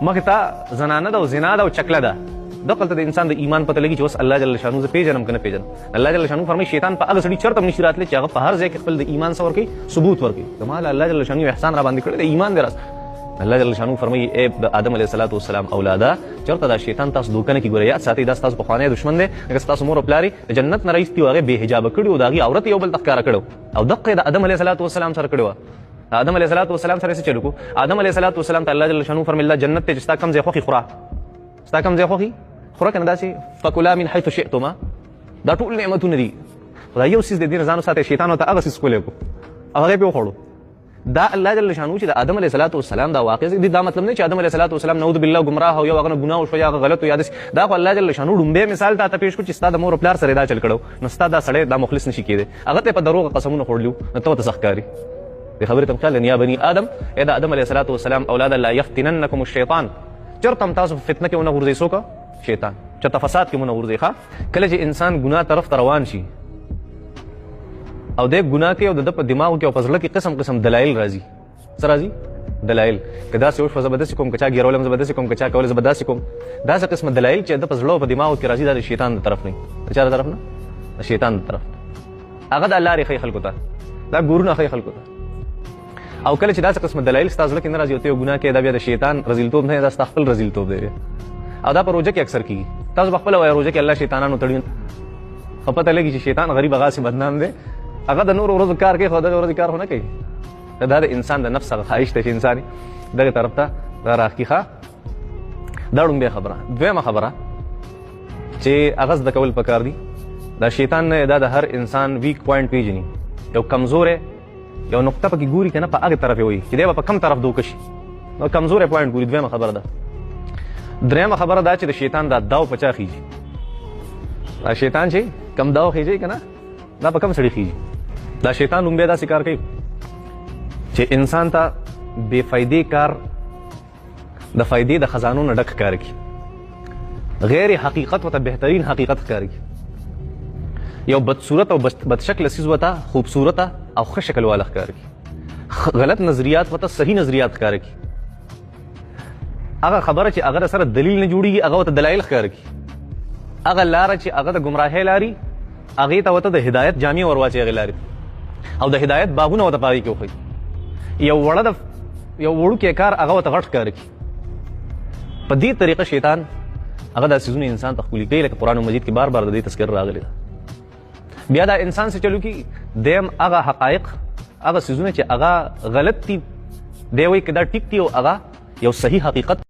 مخې ته زنانه ده او زنا ده او چکله ده دغلته د انسان د ایمان پته لګي چې اوس الله جل شانو زه پیژنم که نه پیژنم. الله جل شانو فرمایي شیطان په هغه سړي چرته هم نشي راتلی چې هغه په هر ځای کې خپل د ایمان څه ورکوي ثبوت ورکوي. زما له الله جل شانو احسان را باندې کړی د ایمان دی راز. الله جل شانو فرمایي ای د آدم علیه السلام اولاده چرته دا شیطان تاسو دوکه نه کړي. ګوره یاد ساتئ دا ستاسو پخوانی دښمن دی. لکه ستاسو مور او پلار د جنت نه راایستي و هغې بې حجابه کړي و د هغې عورت یو بل ته ښکاره کړی او دقه یې د آدم علیه السلام سره کړې وه. آدم علیه السلام سره یې څه چل وکړو؟ آدم علیه السلام ته الله جل شانو فرمیل دا جنت دی چې ستا کوم ځای خوښي خوره، ستا کوم ځای خوښي خوره که نه داسې فکلا من حیث شئتما. دا ټول نعمتونه دي خو دا یو څیز د دې نه ځان وساتئ. شیطان ورته هغه څیز ښکلی کړو او هغه یې پرې وخوړو. دا الله جل شانو چې د آدم علیه السلام دا واقع دی دا مطلب نه چې آدم علیه السلام نعوذ بالله ګمراه او یو هغه نه ګناه وشو یا هغه غلط و یا داسې. دا خو الله جل شانو ډومبی مثال ته پیش کړو چې ستا د مور او پلار سره دا چل کړو نو ستا دا سړی دا مخلص نشي کېدی. هغه ته په دروغ قسمونه خوړلي نو ته ورته څه ښکاري؟ دې خبرې ته م خیال یا بني آدم ای د آدم علیه السلام اولاده لا یفتننکم الشیطان. چېرته هم تاسو په فتنه کې ونه غورځئ. څوک؟ شیطان. چېرته فساد کې ونه غورځئ. ښه کله چې انسان ګناه طرف ته روان شي او دی ګناه کوي او د ده په دماغو کې او په زړه کې قسم قسم دلایل راځي. څه راځي؟ دلایل. که داسې وشوه زه به داسې کوم، که چا ګیرولم زه به داسې کوم، که چا کول زه به داسې کوم. داسې قسمه دلایل چې د په زړه او په دماغو کې راځي دا د شیطان د طرف نه وي. د چا د طرف نه؟ د شیطان د طرف نه. هغه دا لارې ښیي خلکو ته، دا ګورونه ښیي خلکو ته. او کله چې داسې قسمه دلایل ستا زړه کې نه راځي او ته یو ګناه کوې دا بیا د شیطان رذیلتوب نه دی، دا ستا خپل رذیلتوب دی. او دا په روژه کې اکثر کېږي. تاسو به خپله وایئ روژه کې الله شیطانانو تړي خو پته لګي چې شیطان غریب هغسې بدنام دی. هغه د نورو ورځو کار کوي خو دغه ورځې کار خو نه کوي. دا د انسان د نفس هغه خواهش دی چې انسان دغه طرف ته راښکي. ښه دا ړومبۍ خبره. دویمه خبره چې هغه زده کول پکار دي دا شیطان نه دا د هر انسان ویک پوینټ پیژني. یو کمزوری یو نقطه پکې ګوري که نه په هغې طرف یې وایي چې دی به په کم طرف دوکه شي نو کمزوری پوینټ ګوري. دویمه خبره ده. درېیمه خبره دا چې د شیطان دا داو په چا خیږي. دا شیطان چې کم داو خیږي که نه دا په کم سړي خیږي. دا شیطان لومبی داسې کار کوي چې انسان ته بې فایدې کار د فایدې د خزانو نه ډک ښکاره کړي. غیر حقیقت ورته بهترین حقیقت ښکاره کړي. یو بدصورت او بدشکله څیز ورته خوبصورته او ښه شکل والا ښکاره کړي. غلط نظریات ورته صحیح نظریات ښکاره کړي. هغه خبره چې هغه سره دلیل نه جوړېږي هغه ورته دلایل ښکاره کړي. هغه لاره چې هغه د ګمراهۍ لارې هغې ته ورته د هدایت جامې ور واچوي هغې لارې او د هدایت بابونه ورته په هغې کې وښیي. یو وړوکی کار هغه ورته غټ ښکاره کړي. په دې طریقه شیطان هغه دا څیزونه انسان ته ښکلي کوي. لکه قرآن مجید کې بار بار د دې تذکر راغلی ده. بیا دا انسان څه چلو کي دیم هغه حقایق هغه څیزونه چې هغه غلط دي دی وایي که دا ټیک دي او هغه یو صحیح حقیقت